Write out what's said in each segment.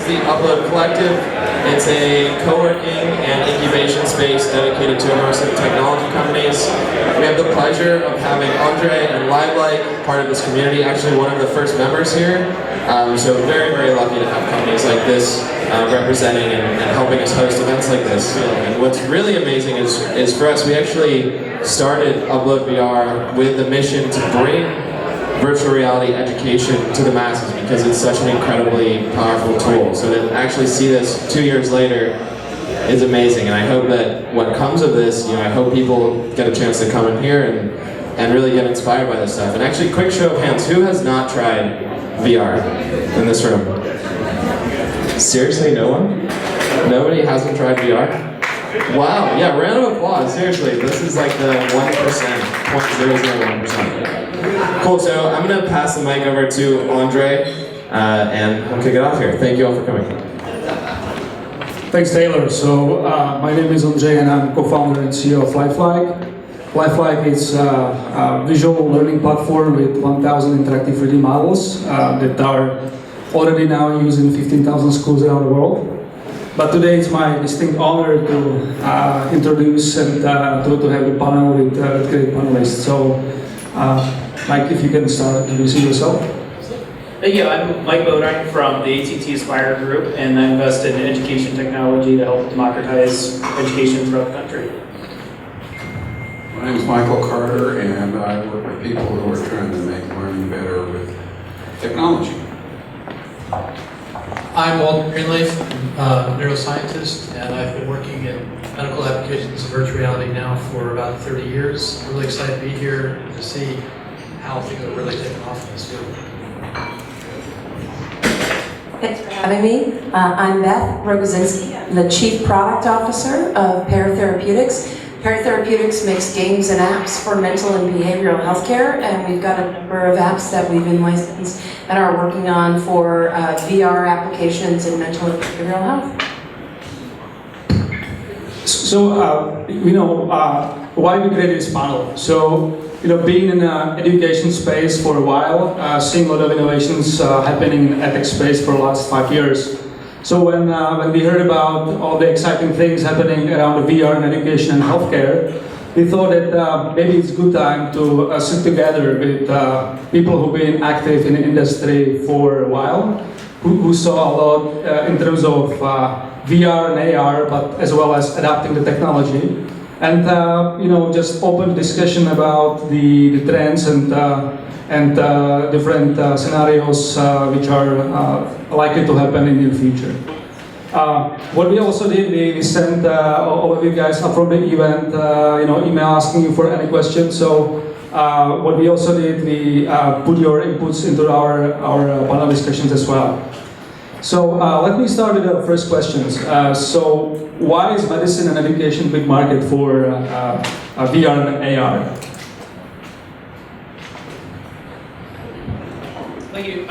is the Upload Collective. It's a co-working and incubation space dedicated to immersive technology companies. We have the pleasure of having Andre and Lifeliqe, part of this community, actually one of the first members here. So very, very lucky to have companies like this representing and helping us host events like this. And what's really amazing is for us, we actually started Upload VR with the mission to bring virtual reality education to the masses because it's such an incredibly powerful tool. So to actually see this 2 years later is amazing, and I hope that what comes of this, I hope people get a chance to come in here and really get inspired by this stuff. And actually, quick show of hands, who has not tried VR in this room? Seriously, no one? Nobody hasn't tried VR? Wow, yeah, round of applause, seriously. This is like the 1%, 0.001%. Cool, so I'm going to pass the mic over to Andre, and we'll kick it off here. Thank you all for coming. Thanks, Taylor. So, my name is Andre, and I'm co-founder and CEO of Lifeliqe. Lifeliqe is a visual learning platform with 1,000 interactive 3D models that are already now used in 15,000 schools around the world. But today it's my distinct honor to introduce and to have a panel with great panelists. So, Mike, if you can start introducing yourself. Yeah, I'm Mike Bodine from the AT&T Aspire Group, and I invest in education technology to help democratize education throughout the country. My name is Michael Carter, and I work with people who are trying to make learning better with technology. I'm Walter Greenleaf, I'm a neuroscientist, and I've been working in medical applications of virtual reality now for about 30 years. I'm really excited to be here and to see how things are really taking off in this field. Thanks for having me. I'm Beth Rogozinski. I'm the Chief Product Officer of Pear Therapeutics. Pear Therapeutics makes games and apps for mental and behavioral healthcare, and we've got a number of apps that we've been licensed and are working on for VR applications in mental and behavioral health. So, why we created this panel? So, being in the education space for a while, seeing a lot of innovations happening in the edtech space for the last 5 years. So when we heard about all the exciting things happening around the VR and education and healthcare, we thought that maybe it's a good time to sit together with people who've been active in the industry for a while, who saw a lot in terms of VR and AR, but as well as adapting the technology. And just open discussion about the trends and different scenarios which are likely to happen in the future. What we also did, we sent all of you guys up from the event, email asking you for any questions. So what we also did, we put your inputs into our panel discussions as well. So let me start with the first questions. So why is medicine and education a big market for VR and AR? Thank you.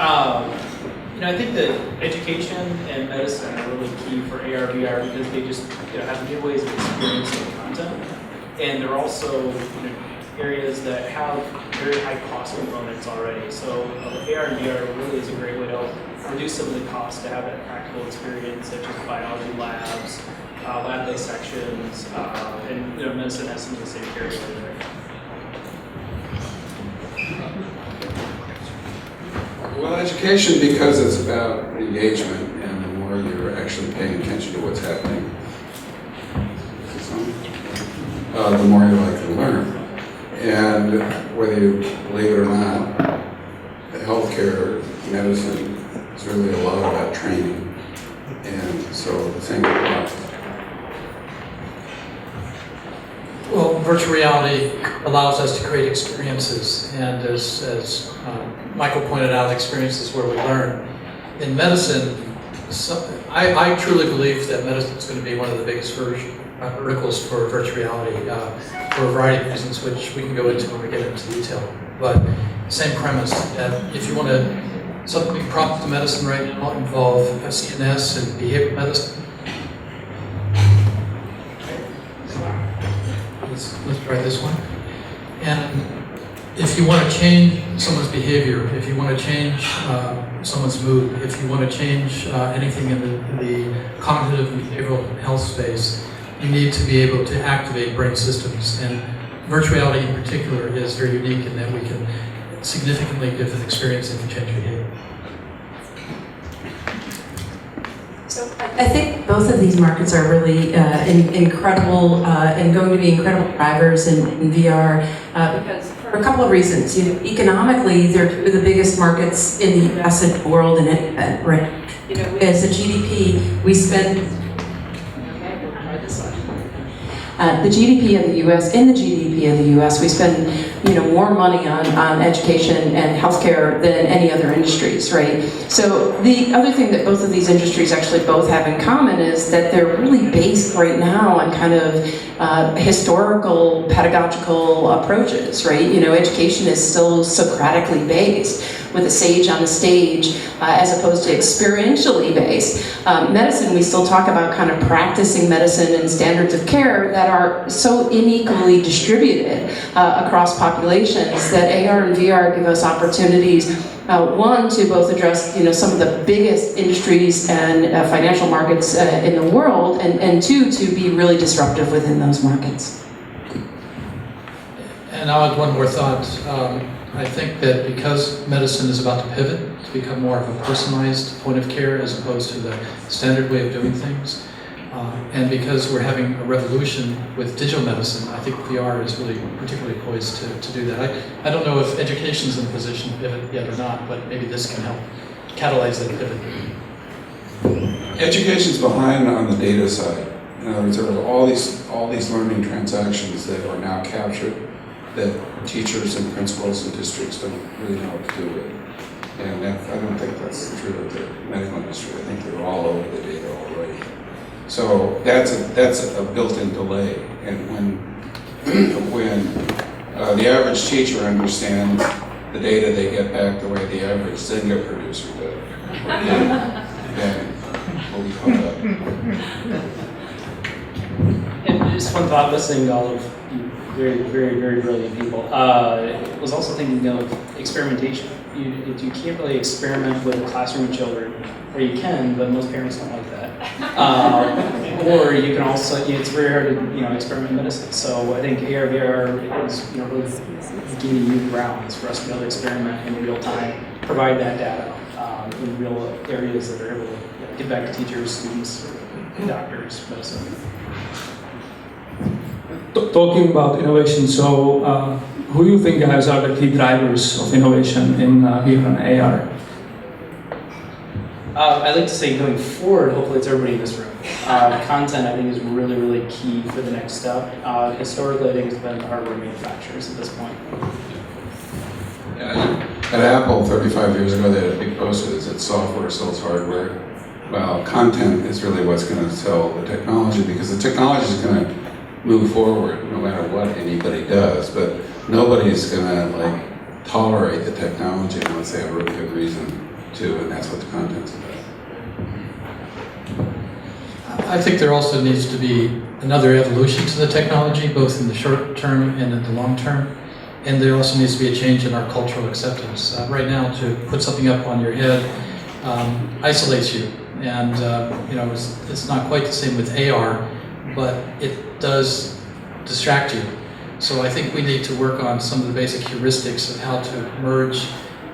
I think that education and medicine are really key for AR, VR because they just have new ways of experiencing content, and they're also areas that have very high cost components already. So AR and VR really is a great way to help reduce some of the costs to have that practical experience, such as biology labs, lab dissections, and medicine has some of the same areas there. Well, education, because it's about engagement, and the more you're actually paying attention to what's happening, the more you like to learn. And whether you believe it or not, healthcare, medicine, is really a lot about training. And so the same applies. Well, virtual reality allows us to create experiences, and as Michael pointed out, experiences where we learn. In medicine, I truly believe that medicine is going to be one of the biggest verticals for virtual reality for a variety of reasons, which we can go into when we get into detail. But same premise, that if you want to, something prompt to medicine right now involve CNS and behavioral medicine. Let's try this one. And if you want to change someone's behavior, if you want to change someone's mood, if you want to change anything in the cognitive and behavioral health space, you need to be able to activate brain systems. And virtual reality in particular is very unique in that we can significantly give an experience and change behavior. So I think both of these markets are really incredible and going to be incredible drivers in VR because for a couple of reasons. You know, economically, they're two of the biggest markets in the U.S. and the world, and right. You know, as a GDP, we spend. The GDP of the U.S. in the GDP of the U.S. we spend, you know, more money on education and healthcare than any other industries, right? So the other thing that both of these industries actually both have in common is that they're really based right now on kind of historical pedagogical approaches, right? You know, education is still Socratically based with a sage on the stage as opposed to experientially based. Medicine, we still talk about kind of practicing medicine and standards of care that are so unequally distributed across populations that AR and VR give us opportunities, one, to both address, you know, some of the biggest industries and financial markets in the world, and two, to be really disruptive within those markets. And I'll add one more thought. I think that because medicine is about to pivot to become more of a personalized point of care as opposed to the standard way of doing things, and because we're having a revolution with digital medicine, I think VR is really particularly poised to do that. I don't know if education's in a position to pivot yet or not, but maybe this can help catalyze that pivot. Education's behind on the data side. In other words, there are all these learning transactions that are now captured that teachers and principals and districts don't really know what to do with. And I don't think that's true of the medical industry. I think they're all over the data already. So that's a built-in delay. And when the average teacher understands the data they get back the way the average Zynga producer did, then we'll be caught up. And just one thought, listening to all of you very, very, very brilliant people, was also thinking of experimentation. You can't really experiment with a classroom of children, or you can, but most parents don't like that. Or you can also, it's very hard to experiment in medicine. So I think AR, VR is really gaining new grounds for us to be able to experiment in real time, provide that data in real areas that are able to get back to teachers, students, doctors, medicine. Talking about innovation, so who do you think, guys, are the key drivers of innovation in VR and AR? I'd like to say going forward, hopefully it's everybody in this room. Content, I think, is really, really key for the next step. Historically, I think it's been the hardware manufacturers at this point. Yeah, at Apple, 35 years ago, they had a big poster that said software sells hardware. Well, content is really what's going to sell the technology, because the technology is going to move forward no matter what anybody does, but nobody's going to tolerate the technology unless they have a really good reason to, and that's what the content's about. I think there also needs to be another evolution to the technology, both in the short term and in the long term. And there also needs to be a change in our cultural acceptance. Right now, to put something up on your head isolates you. And it's not quite the same with AR, but it does distract you. So I think we need to work on some of the basic heuristics of how to merge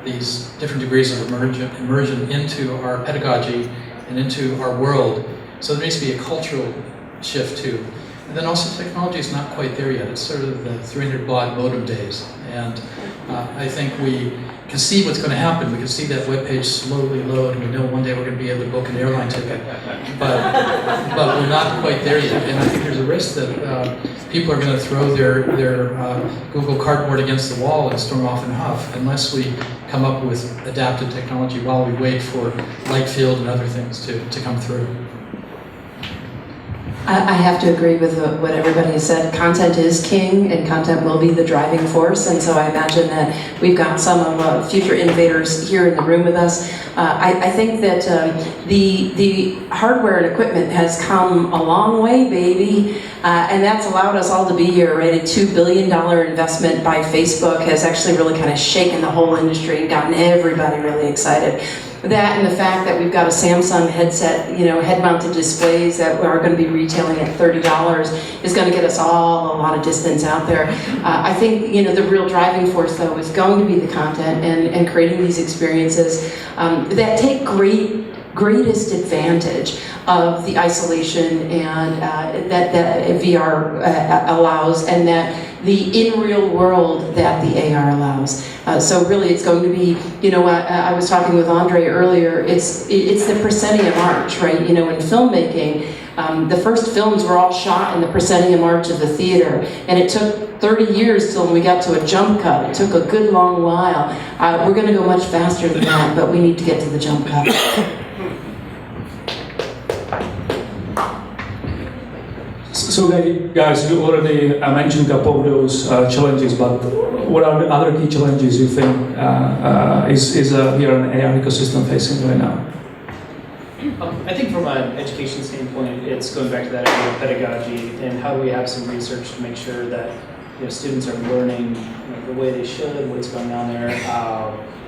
these different degrees of immersion into our pedagogy and into our world. So there needs to be a cultural shift too. And then also technology is not quite there yet. It's sort of the 300 baud modem days. And I think we can see what's going to happen. We can see that web page slowly load, and we know one day we're going to be able to book an airline ticket. But we're not quite there yet. And I think there's a risk that people are going to throw their Google Cardboard against the wall and storm off in huff unless we come up with adapted technology while we wait for Lifeliqe and other things to come through. I have to agree with what everybody has said. Content is king, and content will be the driving force. And so I imagine that we've got some of future innovators here in the room with us. I think that the hardware and equipment has come a long way, baby, and that's allowed us all to be here. Right, a $2 billion investment by Facebook has actually really kind of shaken the whole industry and gotten everybody really excited. That and the fact that we've got a Samsung headset, head-mounted displays that are going to be retailing at $30 is going to get us all a lot of distance out there. I think, the real driving force, though, is going to be the content and creating these experiences that take greatest advantage of the isolation and that VR allows, and that the in real world that the AR allows. So really it's going to be, I was talking with Andre earlier, it's the proscenium arch, right? In filmmaking, the first films were all shot in the proscenium arch of the theater, and it took 30 years till we got to a jump cut. It took a good long while. We're gonna go much faster than that, but we need to get to the jump cut. So guys, you already mentioned a couple of those challenges, but what are the other key challenges you think is here an AI ecosystem facing right now? I think from an education standpoint, it's going back to that idea of pedagogy and how do we have some research to make sure that students are learning the way they should, what's going on there.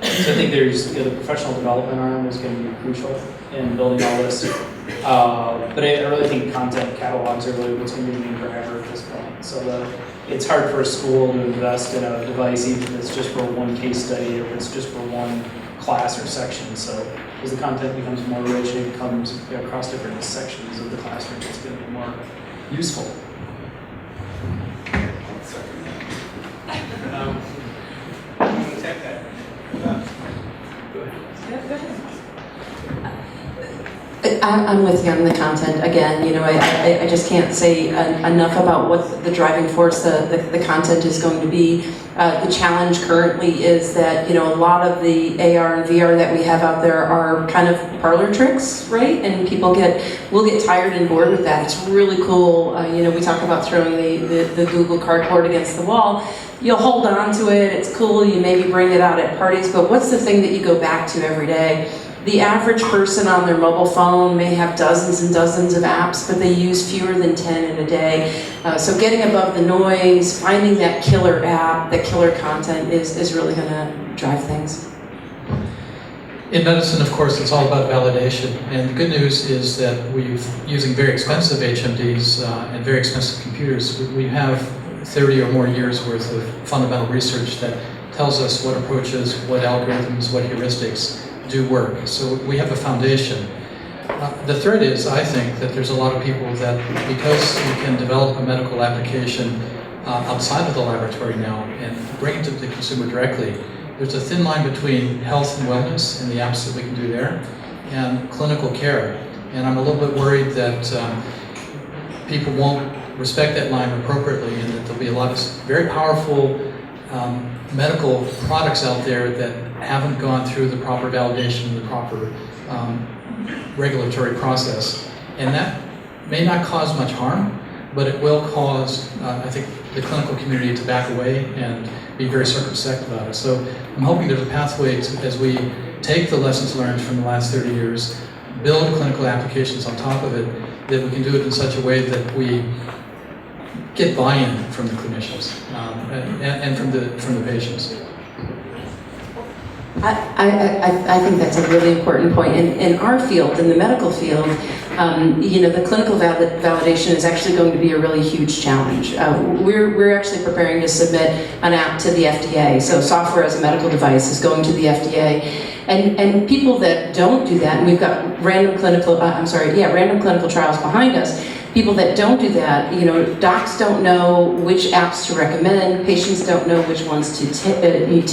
So I think there's the professional development arm is going to be crucial in building all this. But I really think content catalogs are really what's going to be the main driver at this point. So it's hard for a school to invest in a device even if it's just for one case study or if it's just for one class or section. So as the content becomes more rich, it becomes across different sections of the classroom, it's going to be more useful. I'm with you on the content. Again, I just can't say enough about what the driving force the content is going to be. The challenge currently is that, a lot of the AR and VR that we have out there are kind of parlor tricks, right? And people will get tired and bored with that. It's really cool. We talk about throwing the Google cardboard against the wall. You'll hold on to it, it's cool, you maybe bring it out at parties, but what's the thing that you go back to every day? The average person on their mobile phone may have dozens and dozens of apps, but they use fewer than 10 in a day. So getting above the noise, finding that killer app, that killer content is really going to drive things. In medicine, of course, it's all about validation. And the good news is that using very expensive HMDs and very expensive computers, we have 30 or more years worth of fundamental research that tells us what approaches, what algorithms, what heuristics do work. So we have a foundation. The threat is, I think, that there's a lot of people that because you can develop a medical application outside of the laboratory now and bring it to the consumer directly, there's a thin line between health and wellness and the apps that we can do there and clinical care. And I'm a little bit worried that people won't respect that line appropriately and that there'll be a lot of very powerful medical products out there that haven't gone through the proper validation, the proper regulatory process. And that may not cause much harm, but it will cause, I think, the clinical community to back away and be very circumspect about it. So I'm hoping there's a pathway to, as we take the lessons learned from the last 30 years, build clinical applications on top of it, that we can do it in such a way that we get buy-in from the clinicians and from the patients. I think that's a really important point. In our field, in the medical field, the clinical validation is actually going to be a really huge challenge. We're actually preparing to submit an app to the FDA. So software as a medical device is going to the FDA. And people that don't do that, and we've got random clinical trials behind us. People that don't do that, docs don't know which apps to recommend, patients don't know which ones to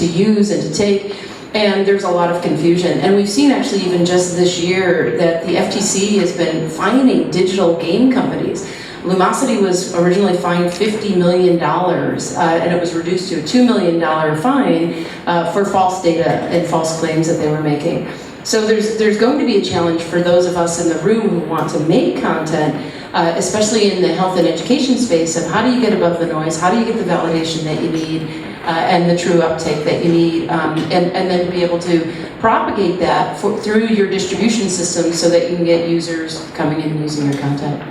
use and to take. And there's a lot of confusion. And we've seen actually even just this year that the FTC has been fining digital game companies. Lumosity was originally fined $50 million, and it was reduced to a $2 million fine for false data and false claims that they were making. So there's going to be a challenge for those of us in the room who want to make content especially in the health and education space, of how do you get above the noise, how do you get the validation that you need, and the true uptake that you need, and then to be able to propagate that through your distribution system so that you can get users coming in and using your content.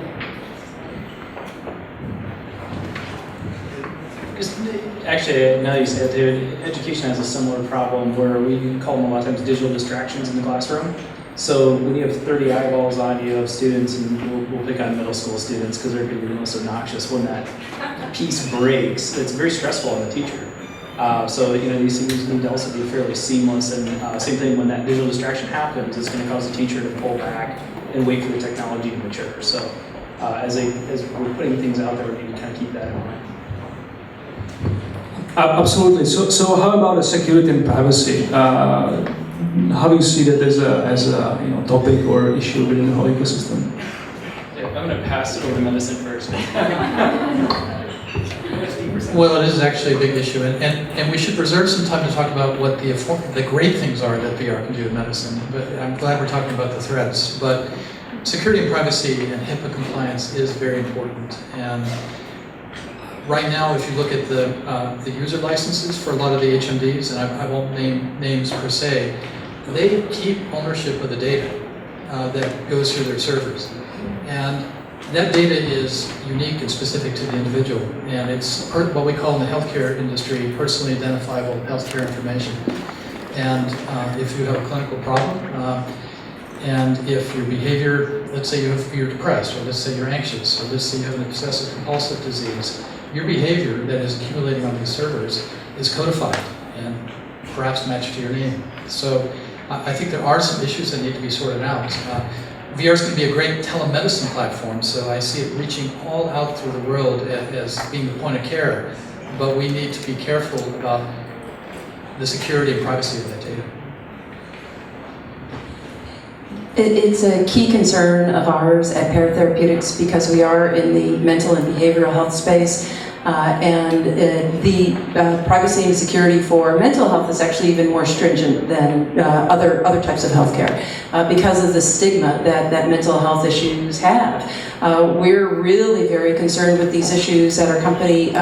Actually, now you say it, David, education has a similar problem where we call them a lot of times digital distractions in the classroom. So when you have 30 eyeballs on you of students, and we'll pick on middle school students because they're going to be the most obnoxious when that piece breaks, it's very stressful on the teacher. So these things need to also be fairly seamless, and same thing when that digital distraction happens, it's going to cause the teacher to pull back and wait for the technology to mature. So as we're putting things out there, we need to kind of keep that in mind. Absolutely. So how about security and privacy? How do you see that as a topic or issue within the whole ecosystem? Yeah, I'm going to pass it over to medicine first. Well, it is actually a big issue, and we should reserve some time to talk about what the great things are that VR can do in medicine. But I'm glad we're talking about the threats. But security and privacy and HIPAA compliance is very important. And right now, if you look at the user licenses for a lot of the HMDs, and I won't name names per se, they keep ownership of the data that goes through their servers. And that data is unique and specific to the individual, and it's what we call in the healthcare industry personally identifiable healthcare information. And if you have a clinical problem, and if your behavior, let's say you're depressed, or let's say you're anxious, or let's say you have an obsessive compulsive disease, your behavior that is accumulating on these servers is codified and perhaps matched to your name. So I think there are some issues that need to be sorted out. VR is going to be a great telemedicine platform, so I see it reaching all out through the world as being the point of care, but we need to be careful about the security and privacy of that data. It's a key concern of ours at Pear Therapeutics because we are in the mental and behavioral health space, and the privacy and security for mental health is actually even more stringent than other types of healthcare because of the stigma that mental health issues have. We're really very concerned with these issues at our company.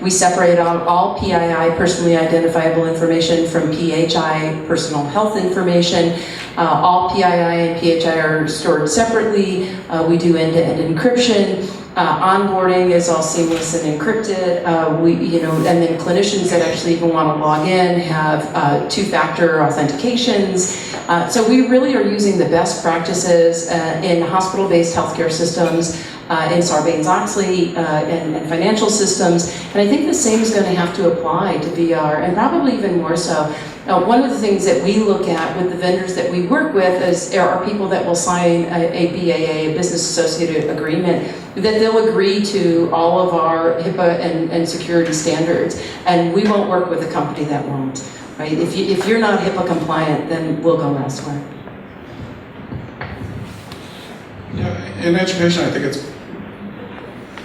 We separate out all PII, personally identifiable information, from PHI, personal health information. All PII and PHI are stored separately. We do end-to-end encryption. Onboarding is all seamless and encrypted. And then clinicians that actually even want to log in have two-factor authentications. So we really are using the best practices in hospital-based healthcare systems, in Sarbanes-Oxley, and financial systems. And I think the same is going to have to apply to VR, and probably even more so. One of the things that we look at with the vendors that we work with are people that will sign a BAA, a business associated agreement, that they'll agree to all of our HIPAA and security standards, and we won't work with a company that won't. Right? If you're not HIPAA compliant, then we'll go elsewhere. Yeah, in education, I think it's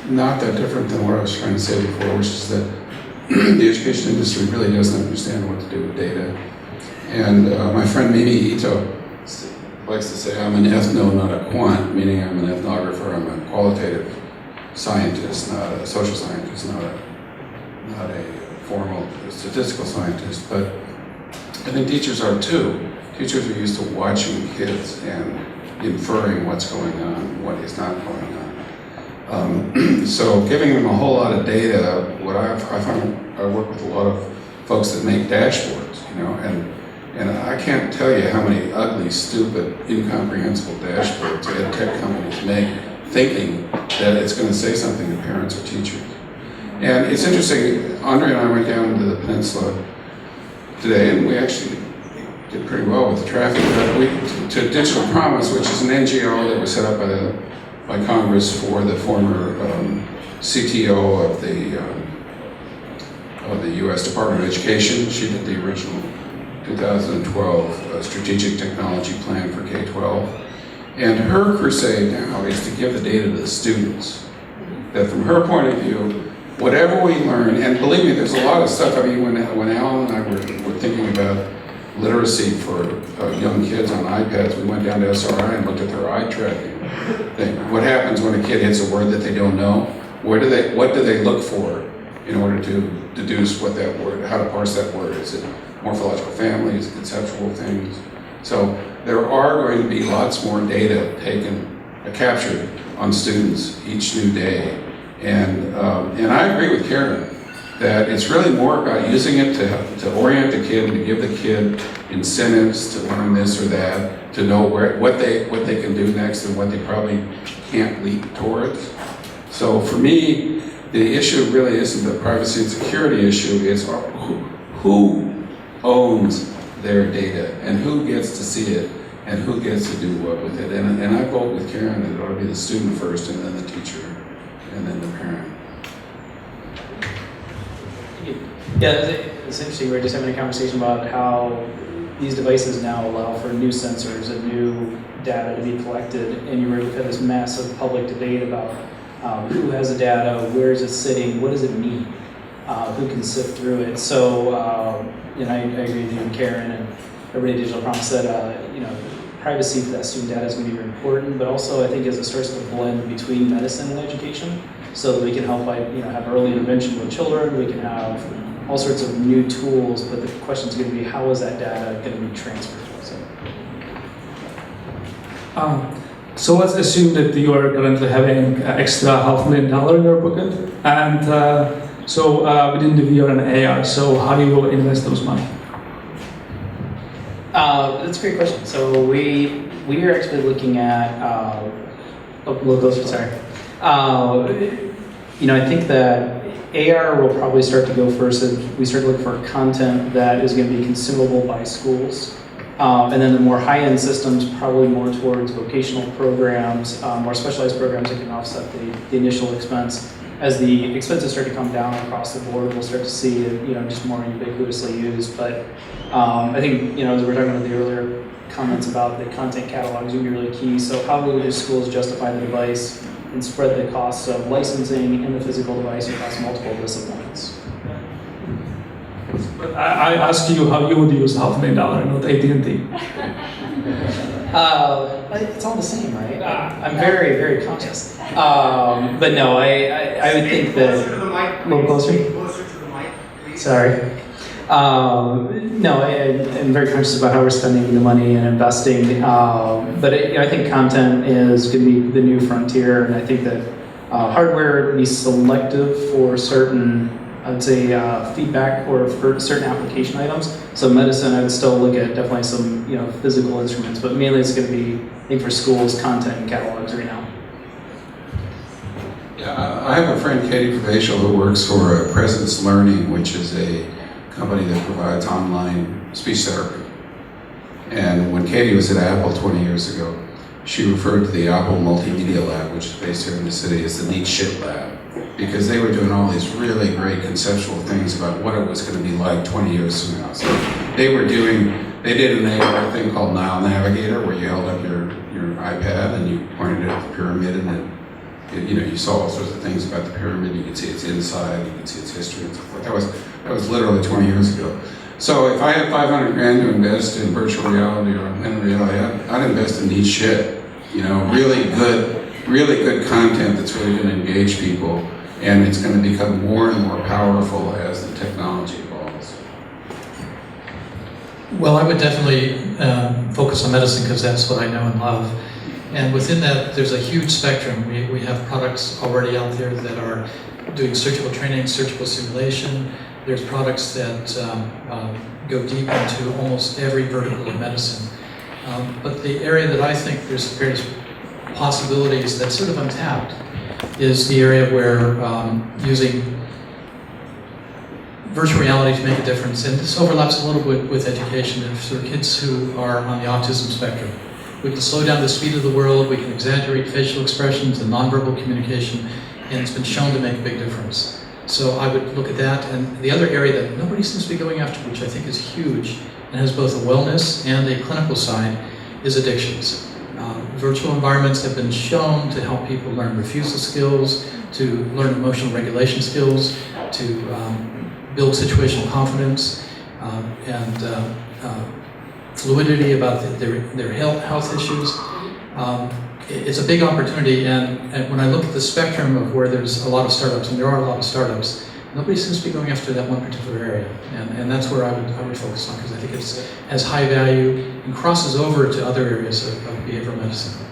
not that different than what I was trying to say before, which is that the education industry really doesn't understand what to do with data. And my friend Mimi Ito likes to say, I'm an ethno, not a quant, meaning I'm an ethnographer, I'm a qualitative scientist, not a social scientist, not a formal statistical scientist. But I think teachers are too. Teachers are used to watching kids and inferring what's going on, what is not going on. So giving them a whole lot of data, I find I work with a lot of folks that make dashboards, and I can't tell you how many ugly, stupid, incomprehensible dashboards ed tech companies make, thinking that it's going to say something to parents or teachers. And it's interesting, Andre and I went down to the peninsula today, and we actually did pretty well with the traffic, but to Digital Promise, which is an NGO that was set up by Congress for the former CTO of the U.S. Department of Education. She did the original 2012 Strategic Technology Plan for K-12. And her crusade now is to give the data to the students. That from her point of view, whatever we learn, and believe me, there's a lot of stuff. I mean, when Alan and I were thinking about literacy for young kids on iPads, we went down to SRI and looked at their eye tracking thing. what happens when a kid hits a word that they don't know? What do they look for in order to deduce what that word, how to parse that word? Is it morphological family? Is it conceptual things? So there are going to be lots more data captured on students each new day. And I agree with Karen that it's really more about using it to orient the kid, to give the kid incentives to learn this or that, to know what they can do next and what they probably can't leap towards. So for me, the issue really isn't the privacy and security issue, it's who owns their data and who gets to see it and who gets to do what with it. And I vote with Karen that it ought to be the student first and then the teacher and then the parent. Yeah, it's interesting. We were just having a conversation about how these devices now allow for new sensors and new data to be collected, and you really had this massive public debate about who has the data, where is it sitting, what does it mean, who can sift through it. So, I agree with you and Karen and everybody at Digital Prompt said, privacy for that student data is going to be very important, but also I think as it starts to blend between medicine and education, so that we can help have early intervention with children, we can have all sorts of new tools, but the question is going to be how is that data going to be transferred? So let's assume that you are currently having extra $500,000 in your pocket, and within the VR and AR, so how do you will invest those money? That's a great question. So we are actually looking at I think that AR will probably start to go first as we start to look for content that is going to be consumable by schools. And then the more high-end systems, probably more towards vocational programs, more specialized programs that can offset the initial expense. As the expenses start to come down across the board, we'll start to see it, just more ubiquitously used. But I think, as we were talking about the earlier comments about the content catalogs would be really key. So how do schools justify the device and spread the costs of licensing in the physical device across multiple disciplines? But I asked you how you would use $500,000, not AT&T. It's all the same, right? I'm very, very conscious. But no, I would think that... A little closer? Closer to the mic, please. Sorry. No, I'm very conscious about how we're spending the money and investing. But I think content is going to be the new frontier, and I think that hardware be selective for certain, I'd say, feedback or for certain application items. So medicine, I would still look at definitely some physical instruments, but mainly it's going to be, I think, for schools, content and catalogs right now. Yeah, I have a friend, Katie Provincial, who works for Presence Learning, which is a company that provides online speech therapy. And when Katie was at Apple 20 years ago, she referred to the Apple Multimedia Lab, which is based here in the city, as the neat shit lab, because they were doing all these really great conceptual things about what it was going to be like 20 years from now. So they did an AR thing called Nile Navigator, where you held up your iPad and you pointed it at the pyramid, and you saw all sorts of things about the pyramid. You could see its inside, you could see its history and so forth. That was literally 20 years ago. So if I had $500,000 to invest in virtual reality or augmented reality, I'd invest in neat shit. Really good content that's really going to engage people, and it's going to become more and more powerful as the technology evolves. Well, I would definitely focus on medicine because that's what I know and love. And within that, there's a huge spectrum. We have products already out there that are doing surgical training, surgical simulation. There's products that go deep into almost every vertical of medicine. But the area that I think there's various possibilities that's sort of untapped is the area where using virtual reality to make a difference. And this overlaps a little bit with education for kids who are on the autism spectrum. We can slow down the speed of the world, we can exaggerate facial expressions and nonverbal communication, and it's been shown to make a big difference. So I would look at that. And the other area that nobody seems to be going after, which I think is huge, and has both a wellness and a clinical side, is addictions. Virtual environments have been shown to help people learn refusal skills, to learn emotional regulation skills, to build situational confidence, and fluidity about their health issues. it's a big opportunity, and when I look at the spectrum of where there's a lot of startups, and there are a lot of startups, nobody seems to be going after that one particular area, and that's where I would focus on, because I think it has high value and crosses over to other areas of behavioral medicine.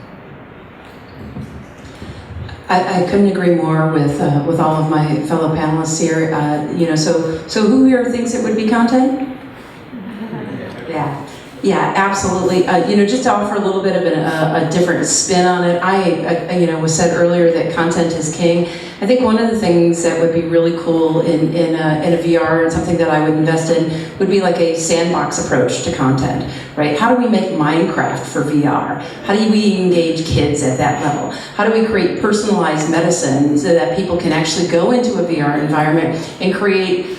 I couldn't agree more with all of my fellow panelists here. So who here thinks it would be content? Yeah, absolutely. Just to offer a little bit of a different spin on it, I was said earlier that content is king. I think one of the things that would be really cool in a VR and something that I would invest in would be like a sandbox approach to content, right? How do we make Minecraft for VR? How do we engage kids at that level? How do we create personalized medicine so that people can actually go into a VR environment and create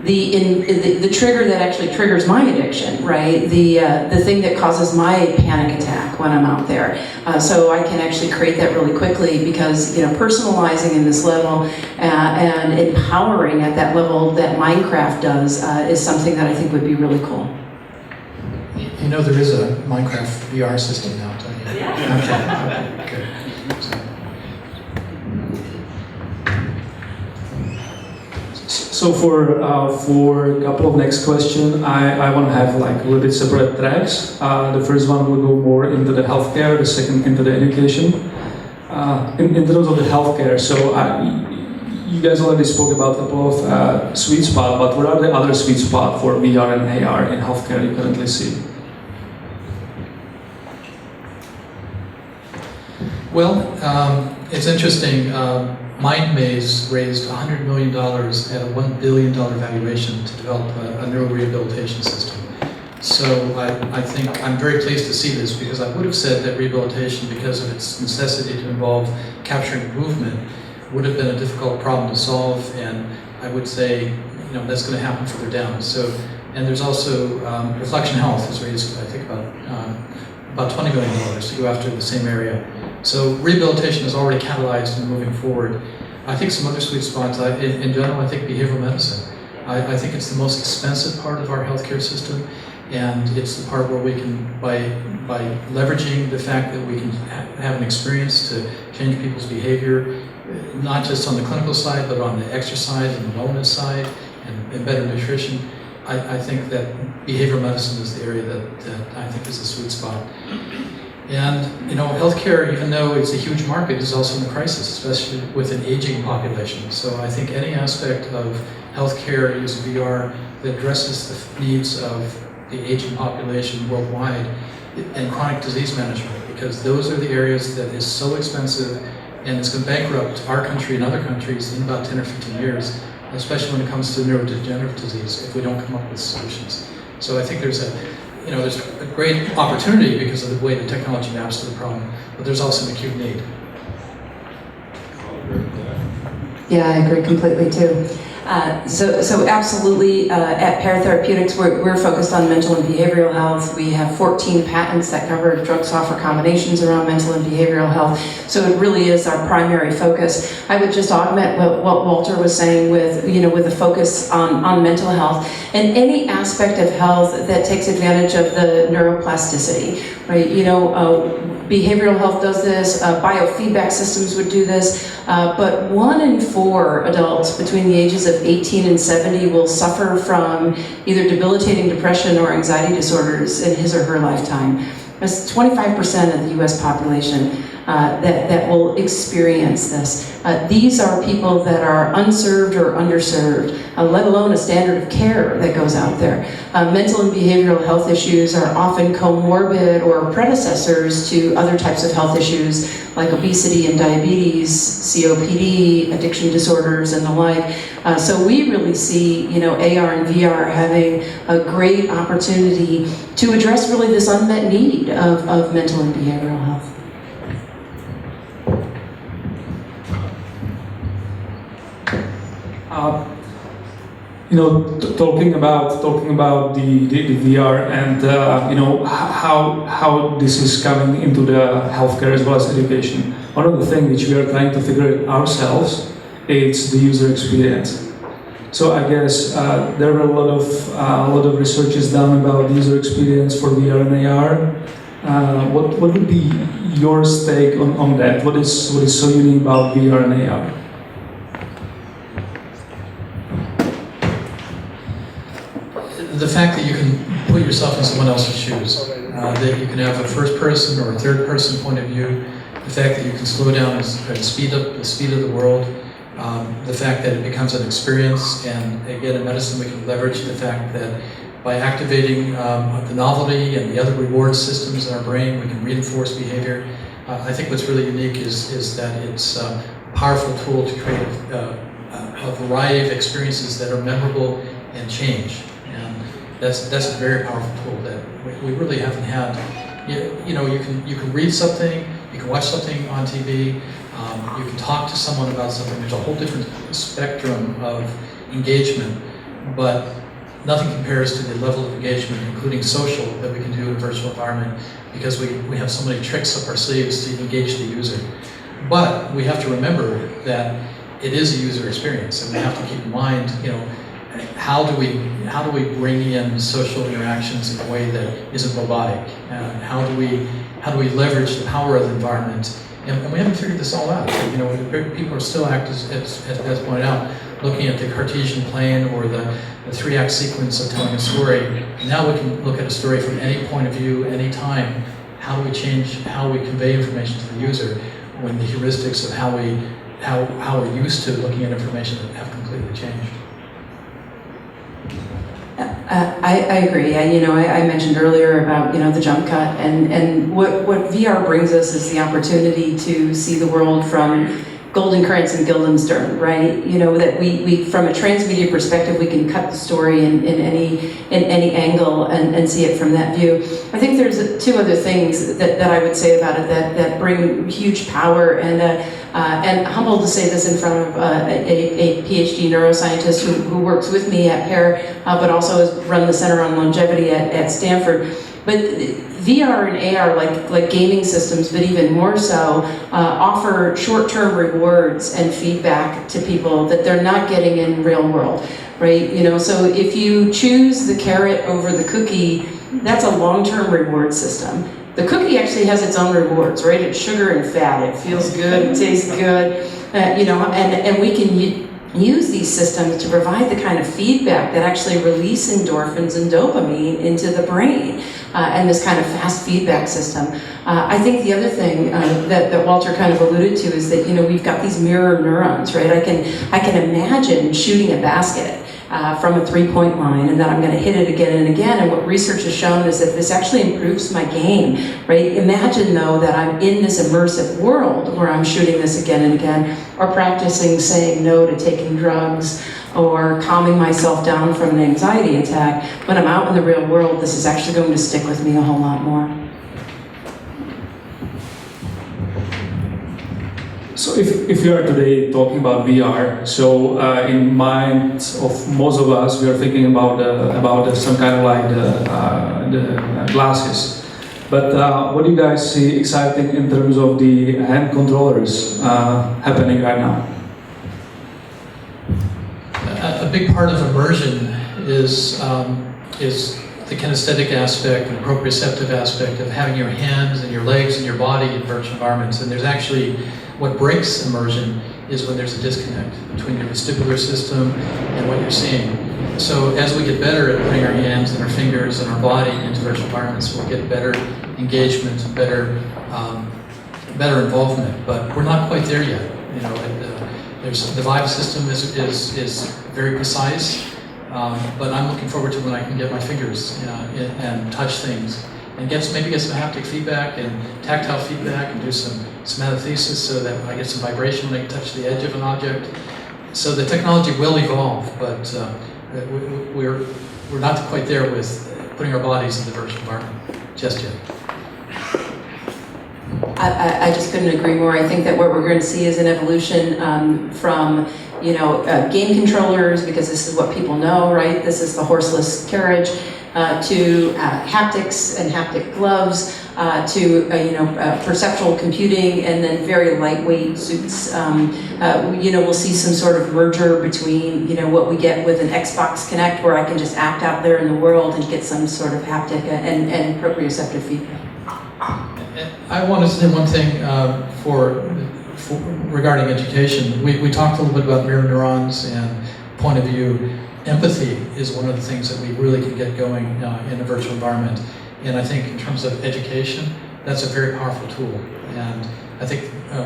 the trigger that actually triggers my addiction, right? The thing that causes my panic attack when I'm out there. So I can actually create that really quickly because, personalizing in this level and empowering at that level that Minecraft does is something that I think would be really cool. There is a Minecraft VR system now, don't you? Yeah. Okay, good. So for a couple of next question, I want to have like a little bit separate tracks. The first one will go more into the healthcare, the second into the education. In terms of the healthcare, so you guys already spoke about a couple of sweet spots, but what are the other sweet spots for VR and AR in healthcare you currently see? Well, it's interesting. MindMaze raised $100 million at a $1 billion valuation to develop a neurorehabilitation system. So I think I'm very pleased to see this because I would have said that rehabilitation, because of its necessity to involve capturing movement, would have been a difficult problem to solve, and I would say that's going to happen further down. So, and there's also Reflection Health has raised I think about $20 million to go after the same area. So rehabilitation is already catalyzed and moving forward. I think some other sweet spots, in general, I think behavioral medicine. I think it's the most expensive part of our healthcare system, and it's the part where we can, by leveraging the fact that we can have an experience to change people's behavior, not just on the clinical side, but on the exercise and the wellness side, and better nutrition. I think that behavioral medicine is the area that I think is a sweet spot. And healthcare, even though it's a huge market, is also in a crisis, especially with an aging population. So I think any aspect of healthcare using VR that addresses the needs of the aging population worldwide and chronic disease management, because those are the areas that is so expensive and it's going to bankrupt our country and other countries in about 10 or 15 years, especially when it comes to neurodegenerative disease, if we don't come up with solutions. So I think there's a great opportunity because of the way the technology maps to the problem, but there's also an acute need. Yeah, I agree completely too. So absolutely, at Pear Therapeutics, we're focused on mental and behavioral health. We have 14 patents that cover drug software combinations around mental and behavioral health. So it really is our primary focus. I would just augment what Walter was saying with a focus on mental health and any aspect of health that takes advantage of the neuroplasticity, right? Behavioral health does this, biofeedback systems would do this, but 1 in 4 adults between the ages of 18 and 70 will suffer from either debilitating depression or anxiety disorders in his or her lifetime. That's 25% of the US population that will experience this. These are people that are unserved or underserved, let alone a standard of care that goes out there. Mental and behavioral health issues are often comorbid or predecessors to other types of health issues like obesity and diabetes, COPD, addiction disorders, and the like. So we really see, AR and VR having a great opportunity to address really this unmet need of mental and behavioral health. Talking about the VR and how this is coming into the healthcare as well as education. One of the things which we are trying to figure out ourselves is the user experience. So I guess there were a lot of research is done about the user experience for VR and AR. What would be your take on that? What is so unique about VR and AR? The fact that you can put yourself in someone else's shoes, that you can have a first person or a third person point of view, the fact that you can slow down and speed up the speed of the world, the fact that it becomes an experience, and again in medicine we can leverage the fact that by activating the novelty and the other reward systems in our brain, we can reinforce behavior. I think what's really unique is that it's a powerful tool to create a variety of experiences that are memorable and change. And that's a very powerful tool that we really haven't had. You know, you can read something, you can watch something on TV, you can talk to someone about something. There's a whole different spectrum of engagement, but nothing compares to the level of engagement, including social, that we can do in a virtual environment, because we have so many tricks up our sleeves to engage the user. But we have to remember that it is a user experience, and we have to keep in mind, you know, how do we bring in social interactions in a way that isn't robotic? How do we leverage the power of the environment? And we haven't figured this all out. You know, people are still as pointed out, looking at the Cartesian plane or the three-act sequence of telling a story. Now we can look at a story from any point of view, any time. How do we change how we convey information to the user when the heuristics of how we're used to looking at information have completely changed? I agree. I mentioned earlier about, the jump cut, and what VR brings us is the opportunity to see the world from Goldenkrantz and Guildenstern, right? That we from a transmedia perspective, we can cut the story in any angle and see it from that view. I think there's two other things that I would say about it that bring huge power, and humbled to say this in front of a PhD neuroscientist who works with me at Pear, but also has run the Center on Longevity at Stanford. But VR and AR, like gaming systems, but even more so, offer short-term rewards and feedback to people that they're not getting in real world, right? So if you choose the carrot over the cookie, that's a long-term reward system. The cookie actually has its own rewards, right? It's sugar and fat. It feels good, it tastes good, and we can use these systems to provide the kind of feedback that actually release endorphins and dopamine into the brain, and this kind of fast feedback system. I think the other thing that Walter kind of alluded to is that we've got these mirror neurons, right? I can imagine shooting a basket from a three-point line, and then I'm going to hit it again and again. And what research has shown is that this actually improves my game, right? Imagine, though, that I'm in this immersive world where I'm shooting this again and again, or practicing saying no to taking drugs, or calming myself down from an anxiety attack. When I'm out in the real world, this is actually going to stick with me a whole lot more. So if you are today talking about VR, so in minds of most of us, we are thinking about some kind of like the glasses. But what do you guys see exciting in terms of the hand controllers happening right now? A big part of immersion is the kinesthetic aspect and proprioceptive aspect of having your hands and your legs and your body in virtual environments. And there's actually, what breaks immersion is when there's a disconnect between your vestibular system and what you're seeing. So as we get better at putting our hands and our fingers and our body into virtual environments, we'll get better engagement, better involvement. But we're not quite there yet. The Vive system is very precise. But I'm looking forward to when I can get my fingers and touch things and maybe get some haptic feedback and tactile feedback and do some anaesthesis so that I get some vibration when I can touch the edge of an object. So the technology will evolve, but we're not quite there with putting our bodies in the virtual environment just yet. I just couldn't agree more. I think that what we're going to see is an evolution from game controllers, because this is what people know, right? This is the horseless carriage, to haptics and haptic gloves, to perceptual computing, and then very lightweight suits. We'll see some sort of merger between what we get with an Xbox Kinect, where I can just act out there in the world and get some sort of haptic and proprioceptive feedback. And I want to say one thing regarding education. We talked a little bit about mirror neurons and point of view. Empathy is one of the things that we really can get going in a virtual environment. And I think in terms of education, that's a very powerful tool. And I think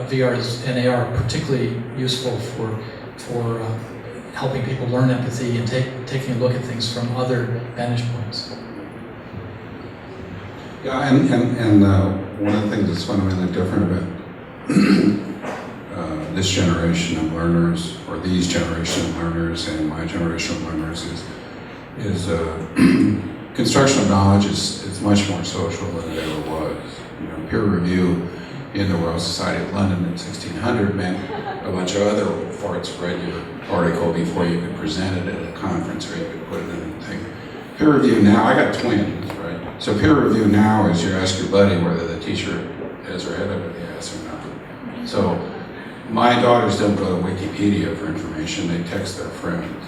VR and AR are particularly useful for helping people learn empathy and taking a look at things from other vantage points. Yeah, and one of the things that's fundamentally different about this generation of learners, or these generation of learners, and my generation of learners is construction of knowledge is much more social than it ever was. You know, peer review in the Royal Society of London in 1600 meant a bunch of other parts read your article before you could present it at a conference, or you could put it in a thing. Peer review now, I got twins, right? So peer review now is you ask your buddy whether the teacher has her head up the ass or not. So my daughters don't go to Wikipedia for information, they text their friends.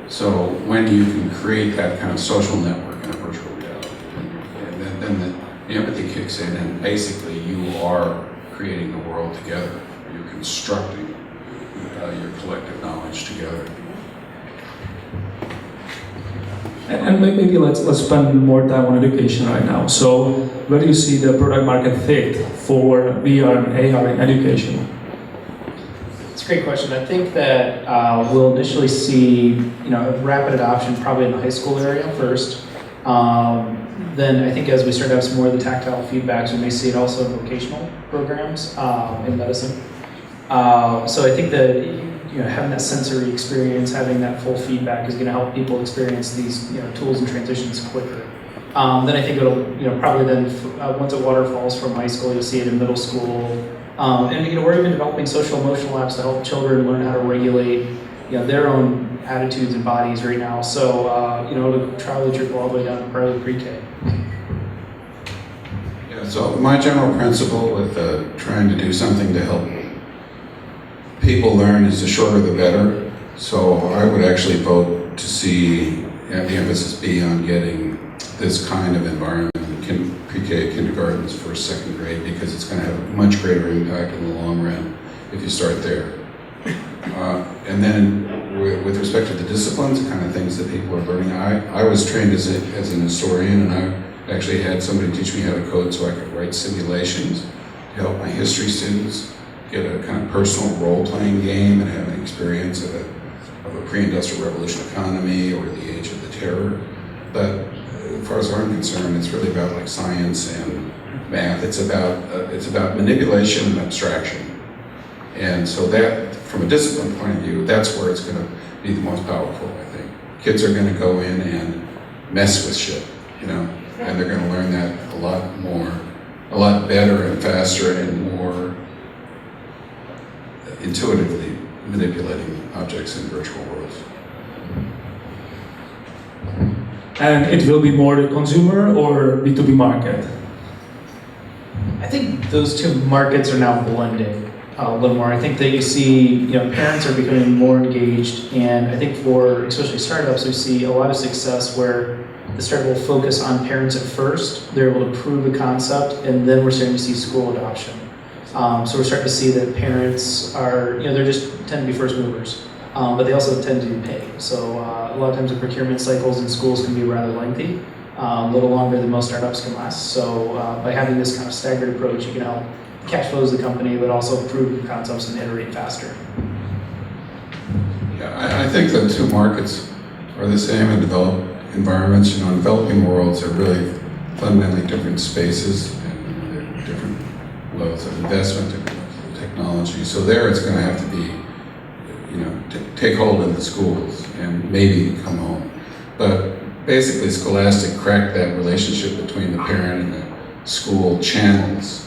So when you can create that kind of social network in a virtual reality, and then the empathy kicks in, and basically you are creating the world together. You're constructing your collective knowledge together. And maybe let's spend more time on education right now. So where do you see the product market fit for VR and AR in education? It's a great question. I think that we'll initially see, a rapid adoption probably in the high school area first. Then I think as we start to have some more of the tactile feedbacks, we may see it also in vocational programs in medicine. So I think that having that sensory experience, having that full feedback is going to help people experience these tools and transitions quicker. Then I think it'll probably then once it waterfalls from high school, you'll see it in middle school. And we're even developing social emotional apps to help children learn how to regulate their own attitudes and bodies right now. So it'll trial trickle all the way down to probably pre-K. Yeah. So my general principle with trying to do something to help people learn is the shorter the better. So I would actually vote to see the emphasis be on getting this kind of environment in pre-K, kindergartens, first, second grade, because it's going to have a much greater impact in the long run if you start there. And then with respect to the disciplines, the kind of things that people are learning, I was trained as an historian, and I actually had somebody teach me how to code so I could write simulations to help my history students get a kind of personal role-playing game and have an experience of a pre-industrial revolution economy or the age of the terror. But as far as I'm concerned, it's really about like science and math. It's about manipulation and abstraction. And so that, from a discipline point of view, that's where it's going to be the most powerful, I think. Kids are going to go in and mess with shit, and they're going to learn that a lot better and faster and more intuitively manipulating objects in virtual worlds. And it will be more the consumer or B2B market? I think those two markets are now blending a little more. I think that you see, parents are becoming more engaged, and I think for especially startups, we see a lot of success where the startup will focus on parents at first. They're able to prove the concept, and then we're starting to see school adoption. So we're starting to see that parents are, they just tend to be first movers, but they also tend to pay. So a lot of times the procurement cycles in schools can be rather lengthy, a little longer than most startups can last. So by having this kind of staggered approach, you can help cash flows the company, but also prove concepts and iterate faster. Yeah, I think the two markets are the same in developed environments. In developing worlds are really fundamentally different spaces and they're different levels of investment, different levels of technology. So there it's going to have to be, take hold in the schools and maybe come home. But basically Scholastic cracked that relationship between the parent and the school channels,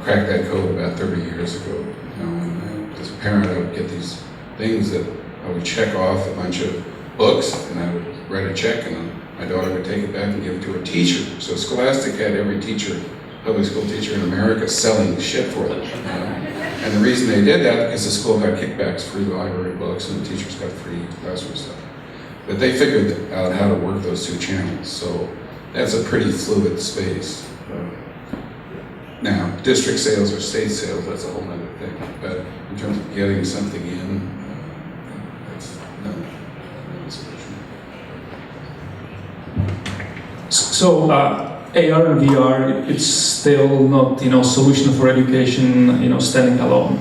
cracked that code about 30 years ago. And as a parent I would get these things that I would check off a bunch of books and I would write a check and then my daughter would take it back and give it to her teacher. So Scholastic had every teacher, public school teacher in America selling shit for them. And the reason they did that is the school got kickbacks, free library books, and the teachers got free classroom stuff. But they figured out how to work those two channels. So that's a pretty fluid space. Now, district sales or state sales, that's a whole other thing. But in terms of getting something in, that's no solution. So AR and VR, it's still not, solution for education, standing alone.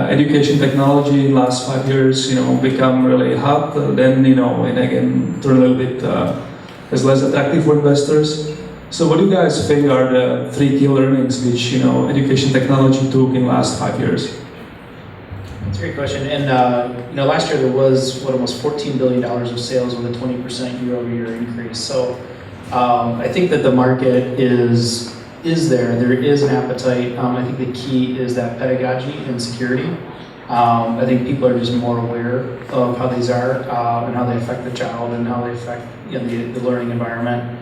Education technology in last 5 years, become really hot. Then, and again, turn a little bit is less attractive for investors. So what do you guys think are the 3 key learnings which, education technology took in last 5 years? That's a great question. And last year there was almost $14 billion of sales with a 20% year-over-year increase. So I think that the market is there. There is an appetite. I think the key is that pedagogy and security. I think people are just more aware of how these are and how they affect the child and how they affect the learning environment.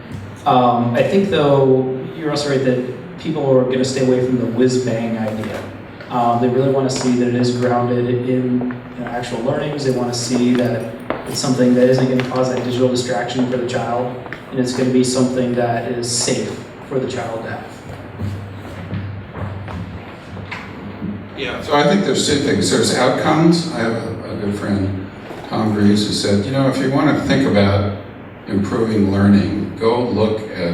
I think though you're also right that people are going to stay away from the whiz-bang idea. They really want to see that it is grounded in actual learnings. They want to see that it's something that isn't going to cause that digital distraction for the child, and it's going to be something that is safe for the child to have. Yeah, so I think there's 2 things. There's outcomes. I have a good friend, Tom Greaves, who said, if you want to think about improving learning, go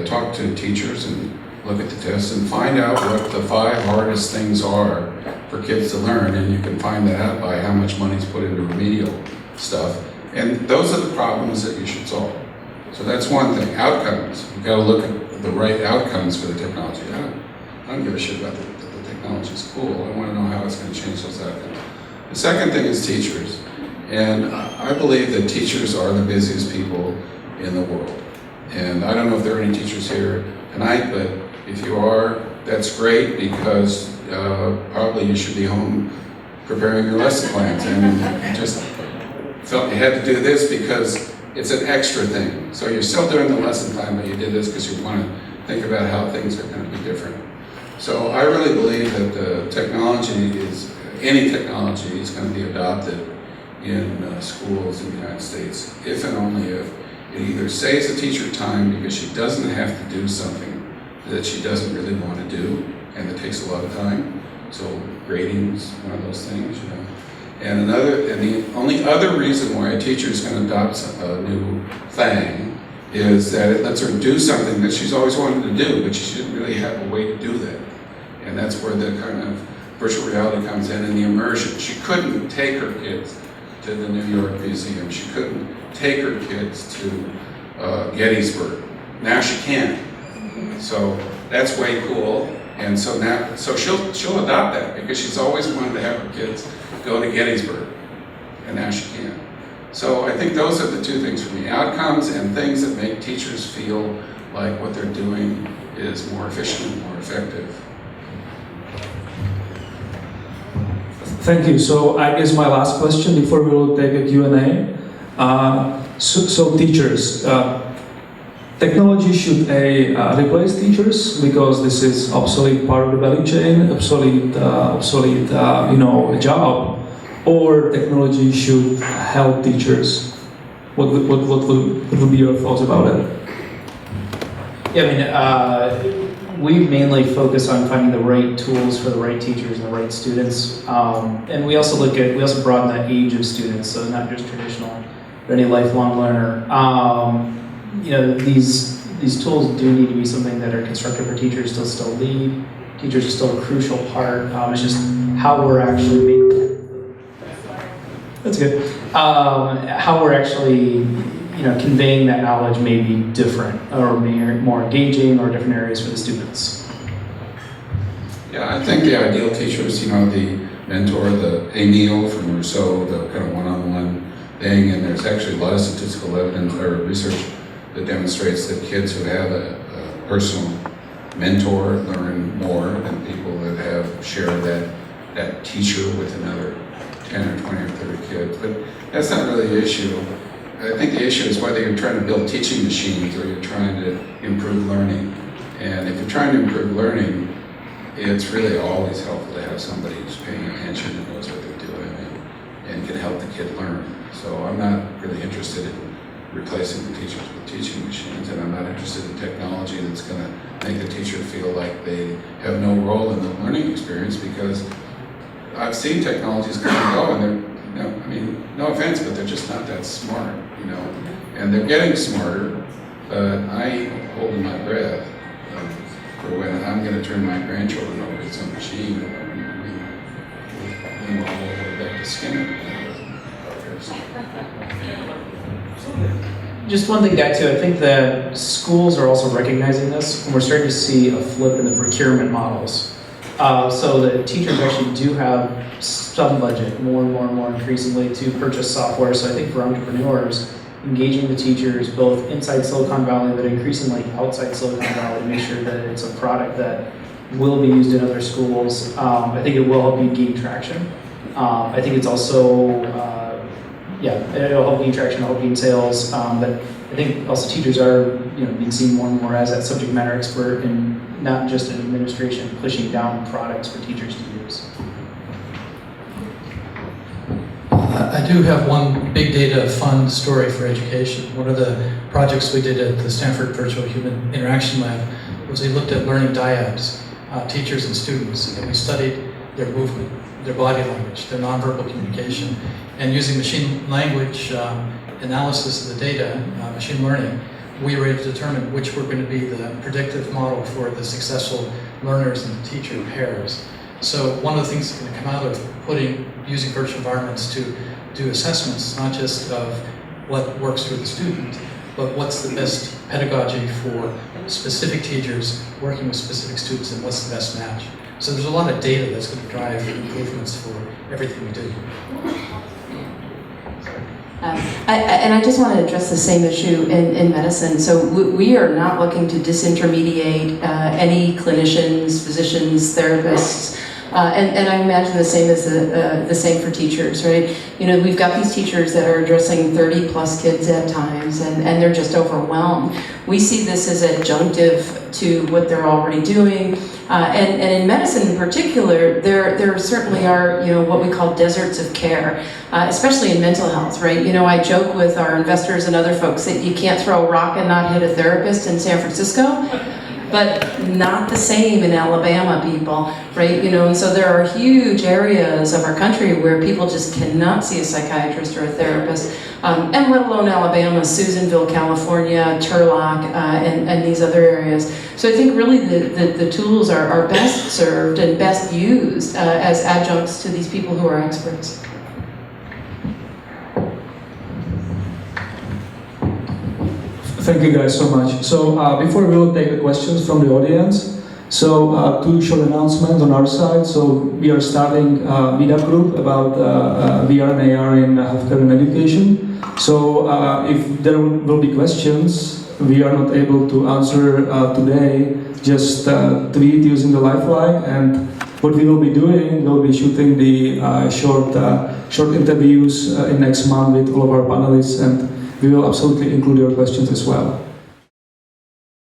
talk to teachers and look at the tests and find out what the 5 hardest things are for kids to learn, and you can find that out by how much money's put into remedial stuff. And those are the problems that you should solve. So that's one thing. Outcomes. You've got to look at the right outcomes for the technology. I don't give a shit about the technology's cool. I want to know how it's going to change those outcomes. The second thing is teachers. And I believe that teachers are the busiest people in the world. And I don't know if there are any teachers here tonight, but if you are, that's great, because probably you should be home preparing your lesson plans, and you just felt you had to do this because it's an extra thing. So you're still doing the lesson plan, but you did this because you want to think about how things are going to be different. So I really believe that any technology is going to be adopted in schools in the United States, if and only if it either saves the teacher time because she doesn't have to do something that she doesn't really want to do, and it takes a lot of time. So grading is one of those things, And the only other reason why a teacher is going to adopt a new thing is that it lets her do something that she's always wanted to do, but she didn't really have a way to do that. And that's where the kind of virtual reality comes in, and the immersion. She couldn't take her kids to the New York Museum. She couldn't take her kids to Gettysburg. Now she can. So that's way cool. And so she'll adopt that because she's always wanted to have her kids go to Gettysburg, and now she can. So I think those are the 2 things for me: outcomes and things that make teachers feel like what they're doing is more efficient and more effective. Thank you. So I guess my last question before we will take a Q&A. So teachers, technology should replace teachers because this is obsolete part of the value chain, obsolete job, or technology should help teachers. What would be your thoughts about it? Yeah, we mainly focus on finding the right tools for the right teachers and the right students, and we also broaden the age of students, so not just traditional, but any lifelong learner. These tools do need to be something that are constructive for teachers to still lead. Teachers are still a crucial part. It's just how we're actually making. That's good. How we're actually conveying that knowledge may be different or more engaging or different areas for the students. Yeah, I think the ideal teacher is, the mentor, the Emile from Rousseau, the kind of one-on-one thing, and there's actually a lot of statistical evidence or research that demonstrates that kids who have a personal mentor learn more than people that have shared that teacher with another 10 or 20 or 30 kids. But that's not really the issue. I think the issue is whether you're trying to build teaching machines or you're trying to improve learning. And if you're trying to improve learning, it's really always helpful to have somebody who's paying attention and knows what they're doing and can help the kid learn. So I'm not really interested in replacing the teachers with teaching machines, and I'm not interested in technology that's going to make the teacher feel like they have no role in the learning experience, because I've seen technologies come and go, and they're, I mean, no offense, but they're just not that smart, and they're getting smarter, but I ain't holding my breath for when I'm going to turn my grandchildren over to some machine. We all go back to Skinner. Just one thing back to, I think that schools are also recognizing this, and we're starting to see a flip in the procurement models. So the teachers actually do have some budget, more and more increasingly, to purchase software. So I think for entrepreneurs, engaging the teachers both inside Silicon Valley, but increasingly outside Silicon Valley, to make sure that it's a product that will be used in other schools. I think it will help you gain traction. I think it's also, it'll help gain traction, it'll help gain sales. But I think also teachers are, being seen more and more as that subject matter expert, and not just an administration pushing down products for teachers to use. I do have one big data fun story for education. One of the projects we did at the Stanford Virtual Human Interaction Lab was we looked at learning dyads, teachers and students, and we studied their movement, their body language, their nonverbal communication, and using machine language analysis of the data, machine learning, we were able to determine which were going to be the predictive model for the successful learners and teacher pairs. So one of the things that's going to come out of using virtual environments to do assessments, not just of what works for the student, but what's the best pedagogy for specific teachers working with specific students, and what's the best match. So there's a lot of data that's going to drive improvements for everything we do. And I just want to address the same issue in medicine. So we are not looking to disintermediate any clinicians, physicians, therapists, and I imagine the same as the same for teachers, right? We've got these teachers that are addressing 30 plus kids at times, and they're just overwhelmed. We see this as adjunctive to what they're already doing. And in medicine in particular, there certainly are, what we call deserts of care, especially in mental health, right? I joke with our investors and other folks that you can't throw a rock and not hit a therapist in San Francisco, but not the same in Alabama, people, right? And so there are huge areas of our country where people just cannot see a psychiatrist or a therapist, and let alone Alabama, Susanville, California, Turlock, and these other areas. So I think really the tools are best served and best used as adjuncts to these people who are experts. Thank you guys so much. So before we will take the questions from the audience, so two short announcements on our side. So we are starting a meetup group about VR and AR in healthcare and education. So if there will be questions we are not able to answer today, just tweet using the Lifeliqe, and what we will be doing, we'll be shooting the short interviews in next month with all of our panelists, and we will absolutely include your questions as well.